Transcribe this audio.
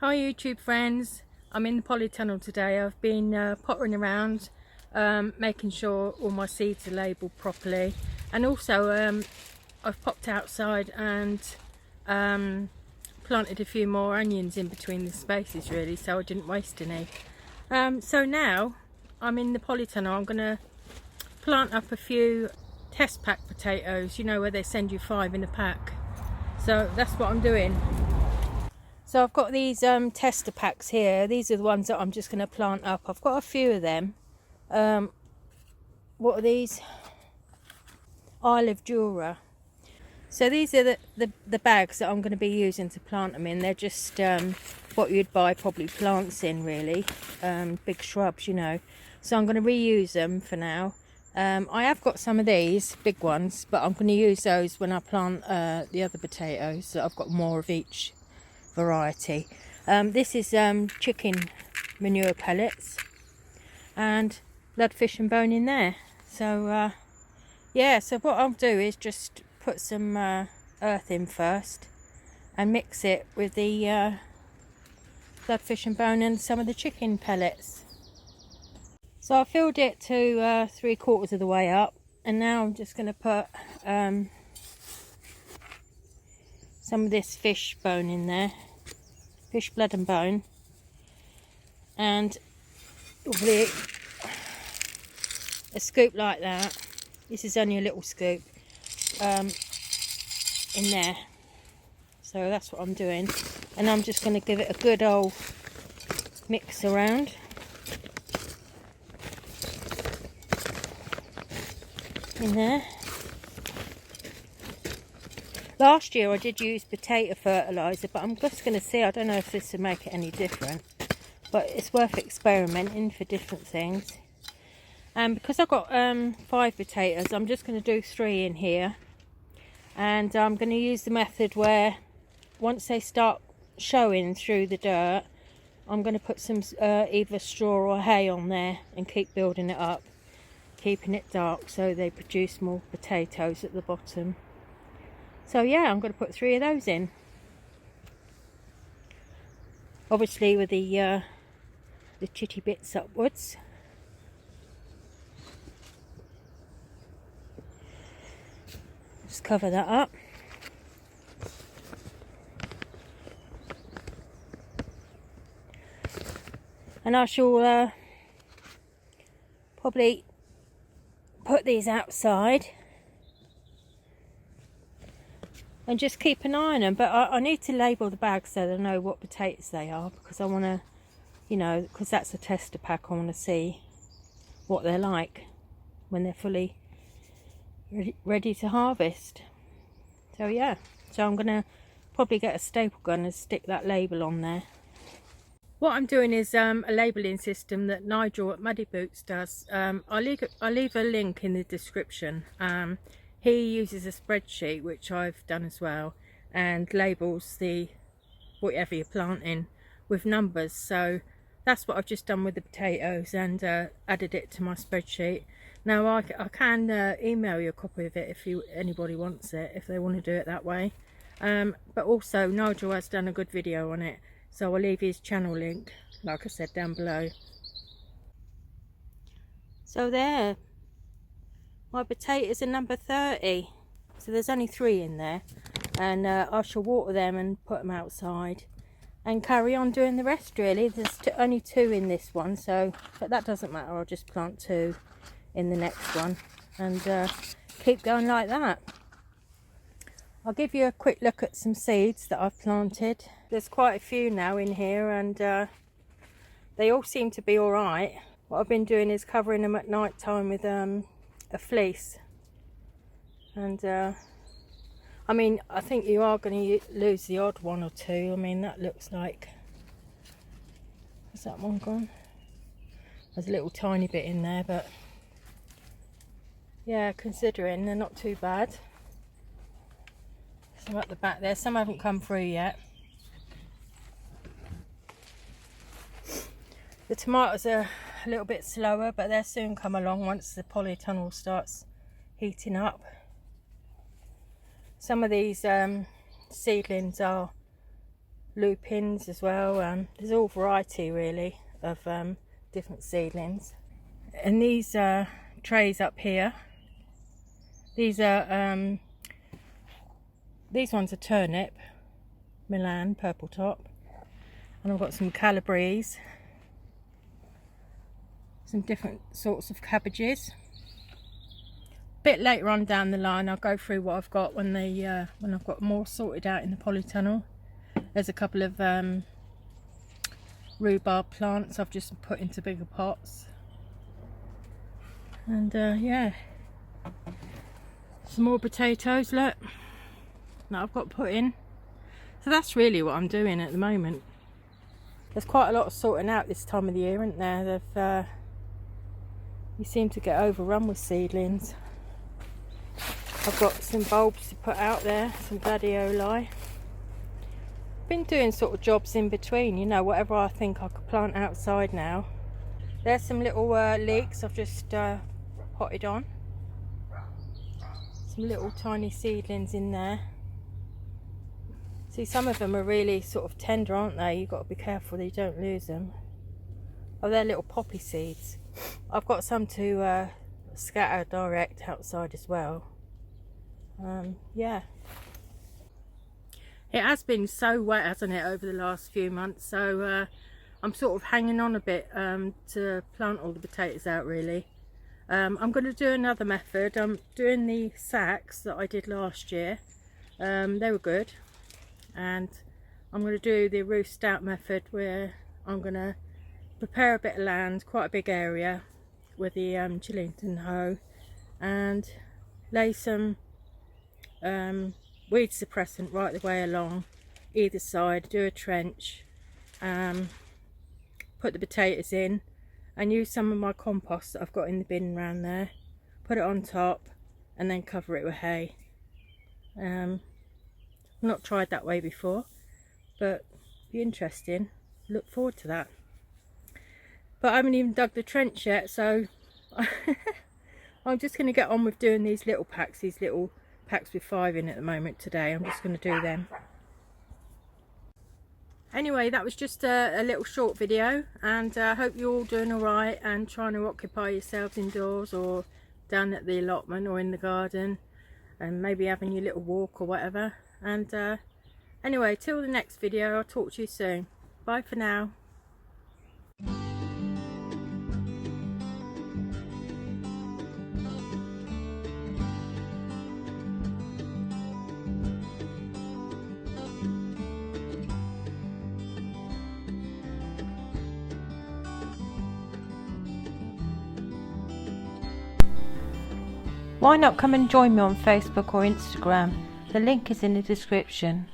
Hi YouTube friends, I'm in the Polytunnel today. I've been pottering around, making sure all my seeds are labelled properly, and also I've popped outside and planted a few more onions in between the spaces really, so I didn't waste any. So now I'm in the Polytunnel. I'm going to plant up a few test pack potatoes, you know, where they send you 5 in a pack. So that's what I'm doing. So I've got these tester packs here. These are the ones that I'm just going to plant up. I've got a few of them. What are these? Isle of Jura. So these are the bags that I'm going to be using to plant them in. They're just what you'd buy probably plants in really. Big shrubs, you know. So I'm going to reuse them for now. I have got some of these big ones, but I'm going to use those when I plant the other potatoes. So I've got more of each variety. This is chicken manure pellets and bloodfish and bone in there. So yeah, so what I'll do is just put some earth in first and mix it with the bloodfish and bone and some of the chicken pellets. So I filled it to 3/4 of the way up, and now I'm just going to put some of this fish bone in there, fish blood and bone, and probably a scoop like that. This is only a little scoop in there. So that's what I'm doing, and I'm just going to give it a good old mix around. In there. Last year I did use potato fertiliser, but I'm just going to see. I don't know if this will make it any different, but it's worth experimenting for different things. And because I've got 5 potatoes, I'm just going to do 3 in here, and I'm going to use the method where once they start showing through the dirt, I'm going to put some either straw or hay on there and keep building it up, keeping it dark so they produce more potatoes at the bottom. So yeah, I'm going to put 3 of those in. Obviously with the chitty bits upwards. Just cover that up. And I shall probably put these outside and just keep an eye on them, but I need to label the bags so they know what potatoes they are, because I want to, you know, because that's a tester pack. I want to see what they're like when they're fully ready to harvest. So yeah, so I'm going to probably get a staple gun and stick that label on there. What I'm doing is a labelling system that Nigel at Muddy Bootz does. I'll leave a link in the description. He uses a spreadsheet, which I've done as well, and labels the whatever you're planting with numbers. So that's what I've just done with the potatoes, and added it to my spreadsheet. Now I can email you a copy of it if anybody wants it, if they want to do it that way. But also Nigel has done a good video on it, so I'll leave his channel link, like I said, down below. So there, my potatoes are number 30. So there's only 3 in there, and I shall water them and put them outside and carry on doing the rest really. There's only 2 in this one, so but that doesn't matter. I'll just plant 2 in the next one and keep going like that. I'll give you a quick look at some seeds that I've planted. There's quite a few now in here, and they all seem to be alright. What I've been doing is covering them at night time with a fleece, and I mean, I think you are going to lose the odd 1 or 2. I mean, that looks like, has that one gone? There's a little tiny bit in there, but yeah, considering they're not too bad. Some at the back there, some haven't come through yet. The tomatoes are a little bit slower, but they'll soon come along once the polytunnel starts heating up. Some of these seedlings are lupins as well. There's all variety really of different seedlings. And these trays up here, these ones are turnip, Milan, purple top, and I've got some calabres, some different sorts of cabbages. A bit later on down the line I'll go through what I've got when I've got more sorted out in the polytunnel. There's a couple of rhubarb plants I've just put into bigger pots, and yeah, some more potatoes, look, that I've got put in. So that's really what I'm doing at the moment. There's quite a lot of sorting out this time of the year, isn't there? You seem to get overrun with seedlings. I've got some bulbs to put out there, some gladioli. Been doing sort of jobs in between, you know, whatever I think I could plant outside now. There's some little leeks I've just potted on. Some little tiny seedlings in there. See, some of them are really sort of tender, aren't they? You've got to be careful that you don't lose them. Oh, they're little poppy seeds. I've got some to scatter direct outside as well. Yeah. It has been so wet, hasn't it, over the last few months, so I'm sort of hanging on a bit to plant all the potatoes out really. I'm going to do another method. I'm doing the sacks that I did last year. They were good, and I'm going to do the roost out method, where I'm going to prepare a bit of land, quite a big area, with the Chillington hoe, and lay some weed suppressant right the way along either side, do a trench, put the potatoes in, and use some of my compost that I've got in the bin around there, put it on top, and then cover it with hay. I've not tried that way before, but be interesting. Look forward to that. But I haven't even dug the trench yet, so I'm just going to get on with doing these little packs with 5 in at the moment today. I'm just going to do them. Anyway, that was just a little short video, and I hope you're all doing alright and trying to occupy yourselves indoors or down at the allotment or in the garden, and maybe having your little walk or whatever. And anyway, till the next video, I'll talk to you soon. Bye for now. Why not come and join me on Facebook or Instagram? The link is in the description.